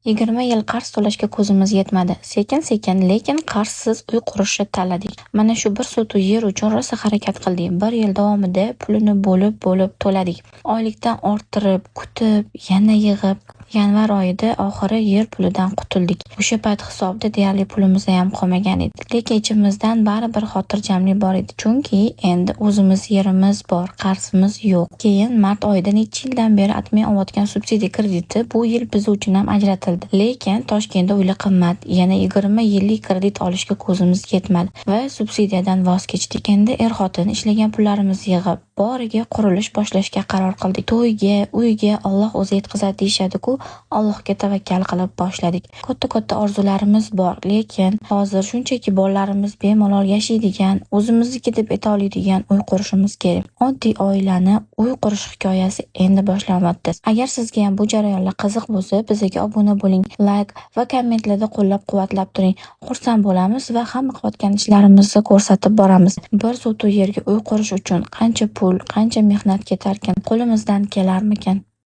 20 yil qarz to'lashga ko'zimiz yetmadi. Sekin-sekin, lekin qarzsiz uy qurishni tanladik. Mana shu bir sotu yer uchun rosa harakat qildik. 1 yil davomida pulini bo'lib to'ladik. Oylikdan orttirib, kutib, yana yig'ib, yanvar oyida oxiri yer pulidan qutuldik. O'sha payt hisobda deyarli pulimiz ham qolmagan edi. Lekin ichimizdan baribir xotirjamlik bor edi. Chunki endi o'zimiz yerimiz bor, qarzimiz yo'q. Keyin mart oyida necha yildan beri AdMe olayotgan subsidiya krediti bu yil biz uchun ham ajratildi. Lekin Toshkentda uylar qimmat. Yana 20 yillik kredit olishga ko'zimiz yetmadi va subsidiyadan voz kechdik. Endi er-xotin ishlagan pullarimizni yig'ib, boriga qurilish boshlashga qaror qildik. To'yga, uyga Alloh o'zi yetkazadi deyshadi-ku, Allohga tavakkal qilib boshladik. Katta orzularimiz bor, lekin hozir shunchaki bolalarimiz bemalol yashaydigan, o'zimizniki deb ayta oladigan uy qurishimiz kerak. Oddiy oilani uy qurish hikoyasi endi boshlanyapti. Agar sizga ham bu jarayonlar qiziq bo'lsa, bizga obuna bo'ling, like va kommentlarda qo'llab-quvvatlab turing. Xursand bo'lamiz va hamma qilayotgan ishlarimizni ko'rsatib boramiz. Bir sotu yerga uy qurish uchun qancha pul, qancha mehnat ketarkan, qo'limizdan kelarmikan?